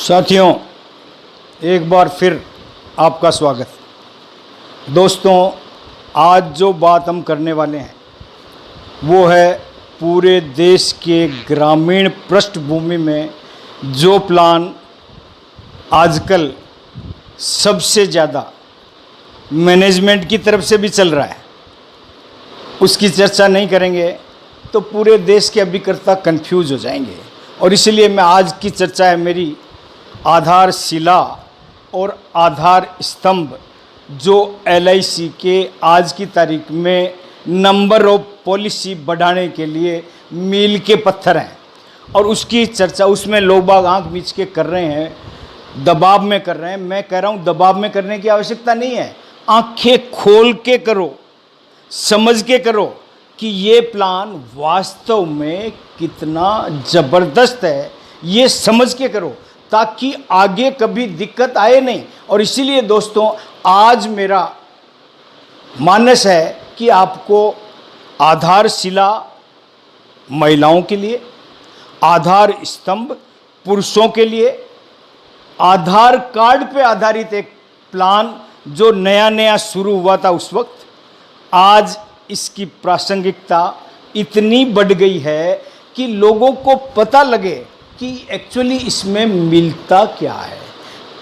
साथियों, एक बार फिर आपका स्वागत। दोस्तों, आज जो बात हम करने वाले हैं वो है पूरे देश के ग्रामीण पृष्ठभूमि में जो प्लान आजकल सबसे ज़्यादा मैनेजमेंट की तरफ से भी चल रहा है, उसकी चर्चा नहीं करेंगे तो पूरे देश के अभिकर्ता कंफ्यूज हो जाएंगे। और इसलिए मैं आज की चर्चा है मेरी आधारशिला और आधार स्तंभ, जो LIC के आज की तारीख में नंबर ऑफ पॉलिसी बढ़ाने के लिए मील के पत्थर हैं। और उसकी चर्चा उसमें लोग बाग आंख मीच के कर रहे हैं, दबाव में कर रहे हैं। मैं कह रहा हूँ दबाव में करने की आवश्यकता नहीं है, आंखें खोल के करो, समझ के करो कि ये प्लान वास्तव में कितना ज़बरदस्त है, ये समझ के करो ताकि आगे कभी दिक्कत आए नहीं। और इसीलिए दोस्तों, आज मेरा मानस है कि आपको आधारशिला महिलाओं के लिए, आधार स्तंभ पुरुषों के लिए, आधार कार्ड पे आधारित एक प्लान जो नया नया शुरू हुआ था उस वक्त, आज इसकी प्रासंगिकता इतनी बढ़ गई है कि लोगों को पता लगे कि एक्चुअली इसमें मिलता क्या है,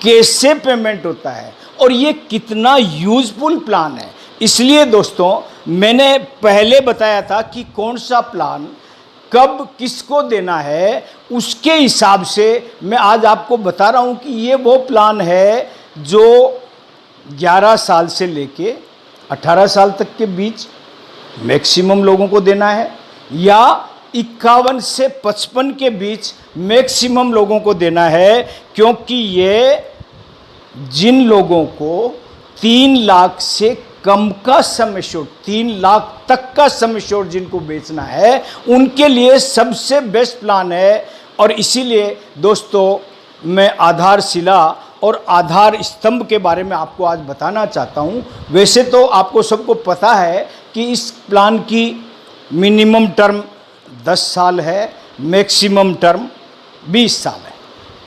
कैसे पेमेंट होता है और ये कितना यूजफुल प्लान है। इसलिए दोस्तों, मैंने पहले बताया था कि कौन सा प्लान कब किसको देना है, उसके हिसाब से मैं आज आपको बता रहा हूँ कि ये वो प्लान है जो 11 साल से लेके 18 साल तक के बीच मैक्सिमम लोगों को देना है, या 51 से 55 के बीच मैक्सिमम लोगों को देना है। क्योंकि ये जिन लोगों को 3 लाख से कम का सम एश्योर्ड, 3 लाख तक का सम एश्योर्ड जिनको बेचना है, उनके लिए सबसे बेस्ट प्लान है। और इसीलिए दोस्तों, मैं आधारशिला और आधार स्तंभ के बारे में आपको आज बताना चाहता हूं। वैसे तो आपको सबको पता है कि इस प्लान की मिनिमम टर्म 10 साल है, मैक्सिमम टर्म 20 साल है।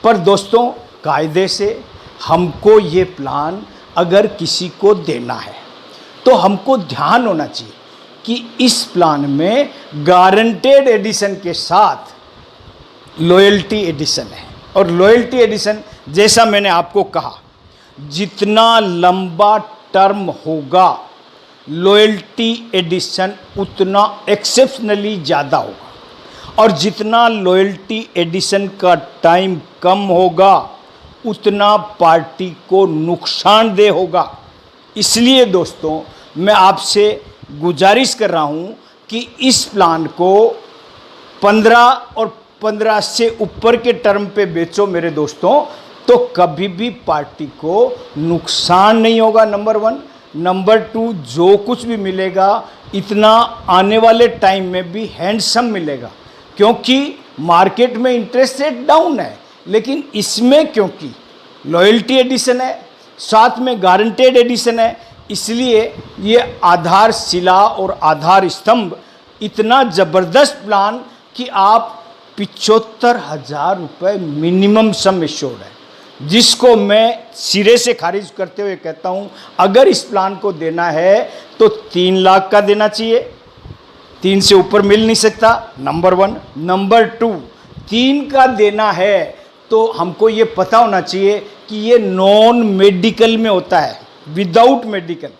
पर दोस्तों, कायदे से हमको ये प्लान अगर किसी को देना है तो हमको ध्यान होना चाहिए कि इस प्लान में गारंटेड एडिशन के साथ लॉयल्टी एडिशन है। और लॉयल्टी एडिशन, जैसा मैंने आपको कहा, जितना लंबा टर्म होगा लॉयल्टी एडिशन उतना एक्सेप्शनली ज़्यादा होगा, और जितना लॉयल्टी एडिशन का टाइम कम होगा उतना पार्टी को नुकसानदेह होगा। इसलिए दोस्तों, मैं आपसे गुजारिश कर रहा हूँ कि इस प्लान को 15 और 15 से ऊपर के टर्म पे बेचो मेरे दोस्तों, तो कभी भी पार्टी को नुकसान नहीं होगा, नंबर 1। नंबर 2, जो कुछ भी मिलेगा इतना आने वाले टाइम में भी हैंडसम मिलेगा, क्योंकि मार्केट में इंटरेस्ट रेट डाउन है। लेकिन इसमें क्योंकि लॉयल्टी एडिशन है, साथ में गारंटेड एडिशन है, इसलिए ये आधारशिला और आधार स्तंभ इतना ज़बरदस्त प्लान कि आप 75,000 रुपये मिनिमम सम एश्योर्ड है, जिसको मैं सिरे से खारिज करते हुए कहता हूँ, अगर इस प्लान को देना है तो 3 लाख का देना चाहिए, 3 से ऊपर मिल नहीं सकता, नंबर 1। नंबर 2, 3 का देना है तो हमको ये पता होना चाहिए कि ये नॉन मेडिकल में होता है, विदाउट मेडिकल।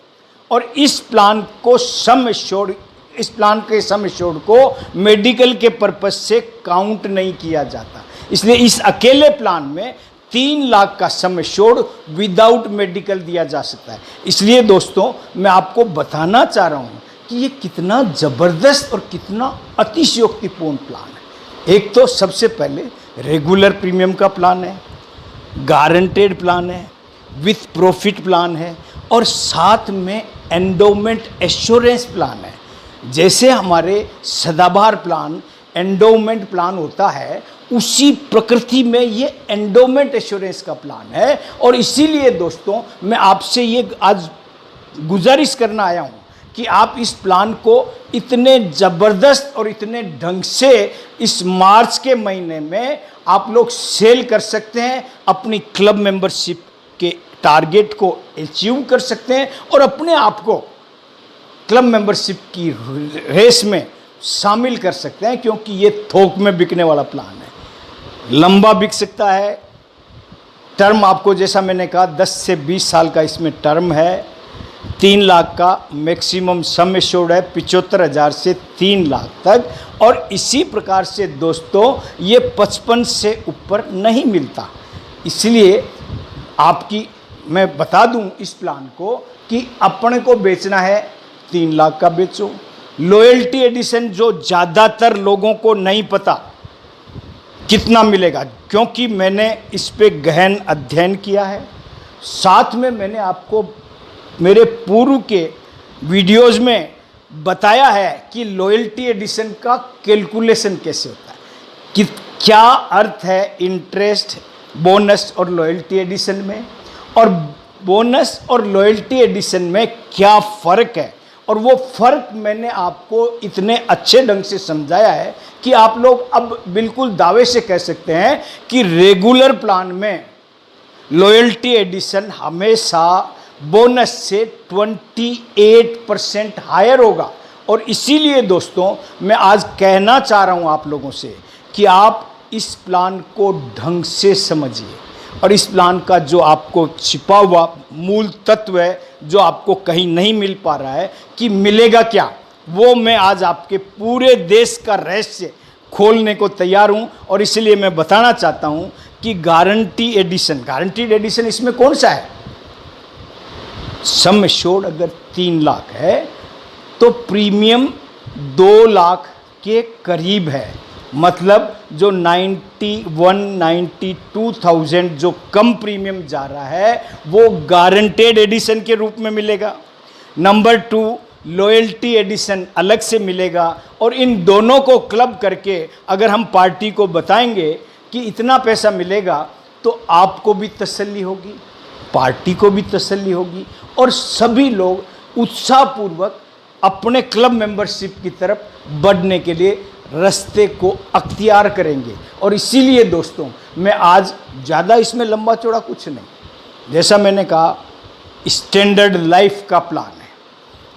और इस प्लान को सम एश्योर्ड, इस प्लान के सम एश्योर्ड को मेडिकल के पर्पस से काउंट नहीं किया जाता। इसलिए इस अकेले प्लान में 3 लाख का सम एश्योर्ड विदाउट मेडिकल दिया जा सकता है। इसलिए दोस्तों, मैं आपको बताना चाह रहा हूँ कि ये कितना ज़बरदस्त और कितना अतिशयोक्तिपूर्ण प्लान है। एक तो सबसे पहले रेगुलर प्रीमियम का प्लान है, गारंटेड प्लान है, विथ प्रॉफिट प्लान है, और साथ में एंडोमेंट एश्योरेंस प्लान है। जैसे हमारे सदाबहार प्लान एंडोमेंट प्लान होता है, उसी प्रकृति में ये एंडोमेंट एश्योरेंस का प्लान है। और इसीलिए दोस्तों, मैं आपसे ये आज गुजारिश करना आया हूँ कि आप इस प्लान को इतने ज़बरदस्त और इतने ढंग से इस मार्च के महीने में आप लोग सेल कर सकते हैं, अपनी क्लब मेंबरशिप के टारगेट को अचीव कर सकते हैं और अपने आप को क्लब मेंबरशिप की रेस में शामिल कर सकते हैं, क्योंकि ये थोक में बिकने वाला प्लान है। लंबा बिक सकता है। टर्म आपको जैसा मैंने कहा 10 से 20 साल का इसमें टर्म है। 3 लाख का मैक्सिमम सम एश्योर्ड है, 75,000 से 3 लाख तक। और इसी प्रकार से दोस्तों ये 55 से ऊपर नहीं मिलता। इसलिए आपकी मैं बता दूं इस प्लान को कि अपने को बेचना है 3 लाख का बेचो। लॉयल्टी एडिशन जो ज़्यादातर लोगों को नहीं पता कितना मिलेगा, क्योंकि मैंने इस पे गहन अध्ययन किया है। साथ में मैंने आपको मेरे पूर्व के वीडियोज़ में बताया है कि लॉयल्टी एडिशन का कैलकुलेशन कैसे होता है, कि क्या अर्थ है इंटरेस्ट, बोनस और लॉयल्टी एडिशन में, और बोनस और लॉयल्टी एडिशन में क्या फ़र्क है। और वो फ़र्क मैंने आपको इतने अच्छे ढंग से समझाया है कि आप लोग अब बिल्कुल दावे से कह सकते हैं कि रेगुलर प्लान में लॉयल्टी एडिशन हमेशा बोनस से 28% हायर होगा। और इसीलिए दोस्तों मैं आज कहना चाह रहा हूँ आप लोगों से कि आप इस प्लान को ढंग से समझिए, और इस प्लान का जो आपको छिपा हुआ मूल तत्व है, जो आपको कहीं नहीं मिल पा रहा है कि मिलेगा क्या, वो मैं आज आपके पूरे देश का रहस्य खोलने को तैयार हूँ। और इसलिए मैं बताना चाहता हूँ कि गारंटीड एडिशन इसमें कौन सा है। सम एश्योर्ड अगर 3 लाख है तो प्रीमियम 2 लाख के करीब है, मतलब जो 91-92,000 जो कम प्रीमियम जा रहा है वो गारंटेड एडिशन के रूप में मिलेगा। नंबर 2 लॉयल्टी एडिशन अलग से मिलेगा। और इन दोनों को क्लब करके अगर हम पार्टी को बताएंगे कि इतना पैसा मिलेगा तो आपको भी तसल्ली होगी, पार्टी को भी तसल्ली होगी, और सभी लोग उत्साहपूर्वक अपने क्लब मेंबरशिप की तरफ बढ़ने के लिए रास्ते को अख्तियार करेंगे। और इसीलिए दोस्तों मैं आज ज़्यादा इसमें लंबा चौड़ा कुछ नहीं, जैसा मैंने कहा स्टैंडर्ड लाइफ का प्लान है।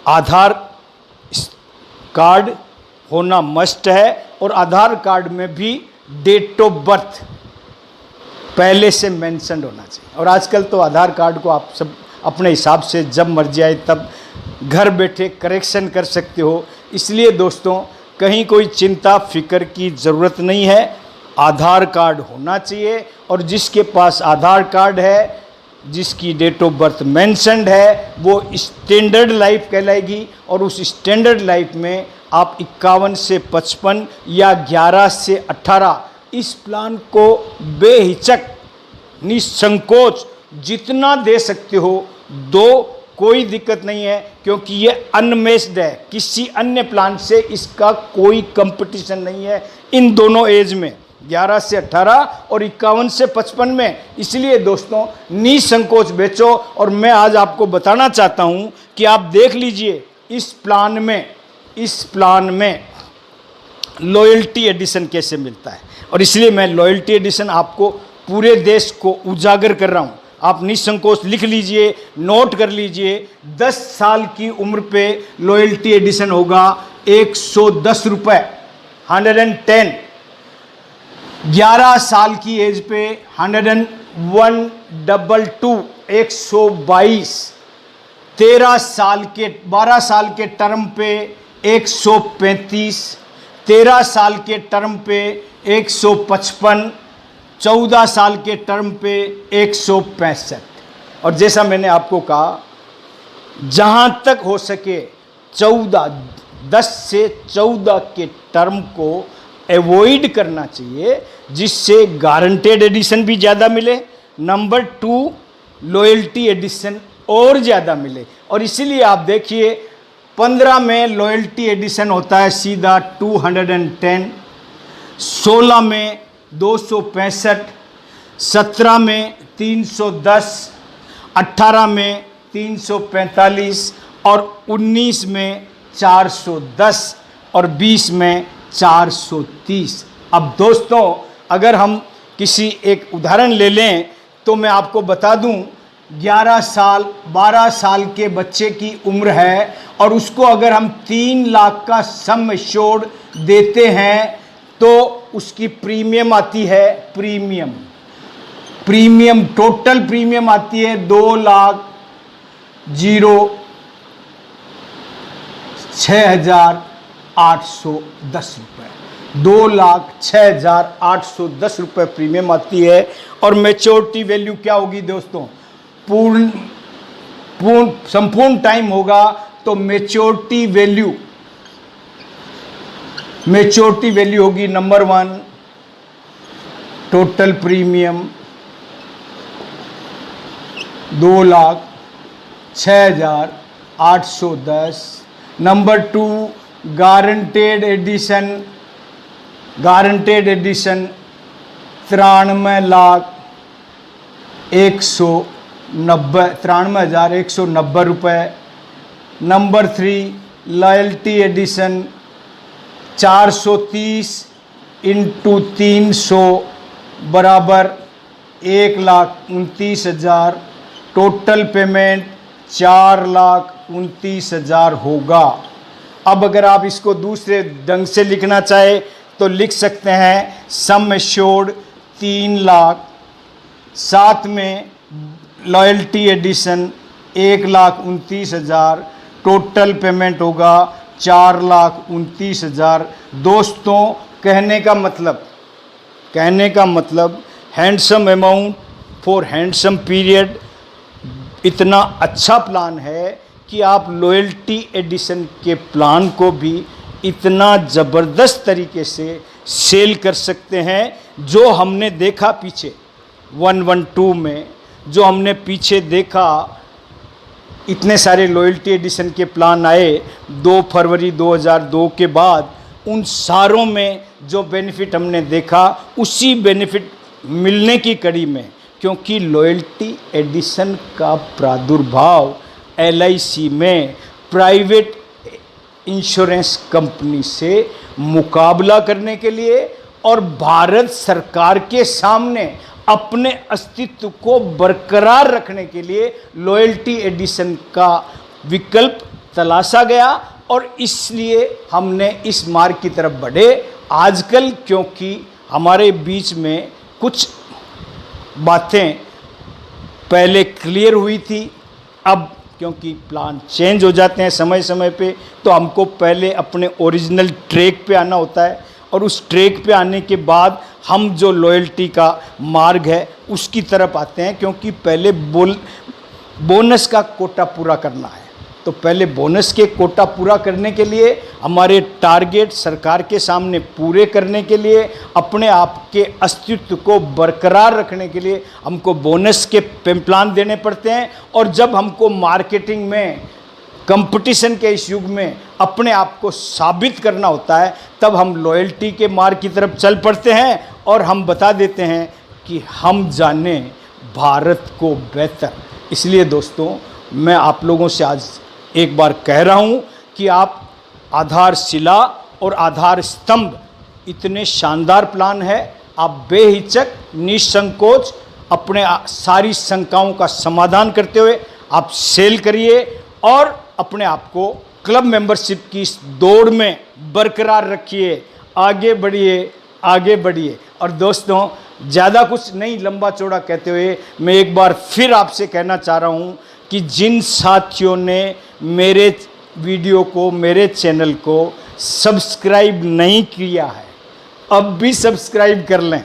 आधार कार्ड होना मस्ट है, और आधार कार्ड में भी डेट ऑफ बर्थ पहले से मेंशन होना चाहिए। और आजकल तो आधार कार्ड को आप सब अपने हिसाब से जब मर्जी आए तब घर बैठे करेक्शन कर सकते हो। इसलिए दोस्तों कहीं कोई चिंता फिक्र की ज़रूरत नहीं है, आधार कार्ड होना चाहिए। और जिसके पास आधार कार्ड है, जिसकी डेट ऑफ बर्थ मेंशन्ड है, वो स्टैंडर्ड लाइफ कहलाएगी। और उस स्टैंडर्ड लाइफ में आप 51 से 55 या 11 से 18 इस प्लान को बेहिचक निसंकोच जितना दे सकते हो दो, कोई दिक्कत नहीं है, क्योंकि ये अनमेच्ड है। किसी अन्य प्लान से इसका कोई कंपटीशन नहीं है इन दोनों एज में, 11 से 18 और 51 से 55 में। इसलिए दोस्तों निसंकोच बेचो। और मैं आज आपको बताना चाहता हूं कि आप देख लीजिए इस प्लान में लॉयल्टी एडिशन कैसे मिलता है। और इसलिए मैं लॉयल्टी एडिशन आपको पूरे देश को उजागर कर रहा हूं। आप निसंकोच लिख लीजिए, नोट कर लीजिए। 10 साल की उम्र पे लॉयल्टी एडिशन होगा 110 रुपये, 110। 11 साल की एज पे 112, 122। 12 साल के टर्म पे 135, 13 साल के टर्म पे 155, 14 साल के टर्म पे 165। और जैसा मैंने आपको कहा, जहाँ तक हो सके 10 से 14 के टर्म को एवॉइड करना चाहिए, जिससे गारंटेड एडिशन भी ज़्यादा मिले, नंबर 2 लॉयल्टी एडिशन और ज़्यादा मिले। और इसीलिए आप देखिए 15 में लॉयल्टी एडिशन होता है सीधा 210, 16 में 265, 17 में 310, 18 में 345 और 19 में 410 और 20 में 430। अब दोस्तों अगर हम किसी एक उदाहरण ले लें तो मैं आपको बता दूं 11 साल 12 साल के बच्चे की उम्र है और उसको अगर हम 3 लाख का सम एश्योर्ड देते हैं तो उसकी प्रीमियम आती है प्रीमियम टोटल प्रीमियम आती है 2,06,810 रुपये। 2,06,810 रुपये प्रीमियम आती है। और मैच्योरिटी वैल्यू क्या होगी दोस्तों? संपूर्ण टाइम होगा तो मैच्योरिटी वैल्यू होगी number 1 total premium 2,06,810। Number 2 guaranteed addition 93,190 रुपये। नंबर 3 लॉयल्टी एडिशन 430 इंटू 300 बराबर 1,29,000। टोटल पेमेंट 4,29,000 होगा। अब अगर आप इसको दूसरे ढंग से लिखना चाहे तो लिख सकते हैं सम एश्योर्ड 3 लाख, साथ में लॉयल्टी एडिशन 1,29,000, टोटल पेमेंट होगा 4,29,000। दोस्तों कहने का मतलब handsome amount for handsome period. इतना अच्छा प्लान है कि आप लॉयल्टी एडिशन के प्लान को भी इतना ज़बरदस्त तरीके से सेल कर सकते हैं। जो हमने देखा पीछे 112 में, जो हमने पीछे देखा इतने सारे लॉयल्टी एडिशन के प्लान आए 2 फरवरी 2002 के बाद, उन सारों में जो बेनिफिट हमने देखा उसी बेनिफिट मिलने की कड़ी में, क्योंकि लॉयल्टी एडिशन का प्रादुर्भाव LIC में प्राइवेट इंश्योरेंस कंपनी से मुकाबला करने के लिए और भारत सरकार के सामने अपने अस्तित्व को बरकरार रखने के लिए लॉयल्टी एडिशन का विकल्प तलाशा गया और इसलिए हमने इस मार्ग की तरफ बढ़े। आजकल क्योंकि हमारे बीच में कुछ बातें पहले क्लियर हुई थी, अब क्योंकि प्लान चेंज हो जाते हैं समय समय पे, तो हमको पहले अपने ओरिजिनल ट्रैक पे आना होता है और उस ट्रैक पे आने के बाद हम जो लॉयल्टी का मार्ग है उसकी तरफ आते हैं, क्योंकि पहले बोनस का कोटा पूरा करना है। तो पहले बोनस के कोटा पूरा करने के लिए, हमारे टारगेट सरकार के सामने पूरे करने के लिए, अपने आप के अस्तित्व को बरकरार रखने के लिए हमको बोनस के प्लान देने पड़ते हैं। और जब हमको मार्केटिंग में कंपटीशन के इस युग में अपने आप को साबित करना होता है, तब हम लॉयल्टी के मार्ग की तरफ चल पड़ते हैं और हम बता देते हैं कि हम जाने भारत को बेहतर। इसलिए दोस्तों मैं आप लोगों से आज एक बार कह रहा हूँ कि आप आधारशिला और आधार स्तंभ इतने शानदार प्लान है, आप बेहिचक निसंकोच अपने सारी शंकाओं का समाधान करते हुए आप सेल करिए और अपने आप को क्लब मेंबरशिप की इस दौड़ में बरकरार रखिए। आगे बढ़िए। और दोस्तों ज़्यादा कुछ नहीं लंबा चौड़ा कहते हुए मैं एक बार फिर आपसे कहना चाह रहा हूँ कि जिन साथियों ने मेरे वीडियो को, मेरे चैनल को सब्सक्राइब नहीं किया है, अब भी सब्सक्राइब कर लें,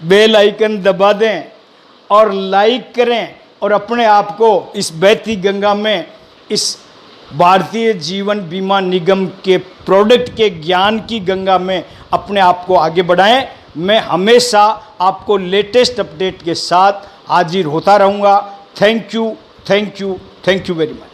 बेल आइकन दबा दें और लाइक करें और अपने आप को इस बहती गंगा में, इस भारतीय जीवन बीमा निगम के प्रोडक्ट के ज्ञान की गंगा में अपने आप को आगे बढ़ाएं। मैं हमेशा आपको लेटेस्ट अपडेट के साथ हाजिर होता रहूँगा। Thank you very much.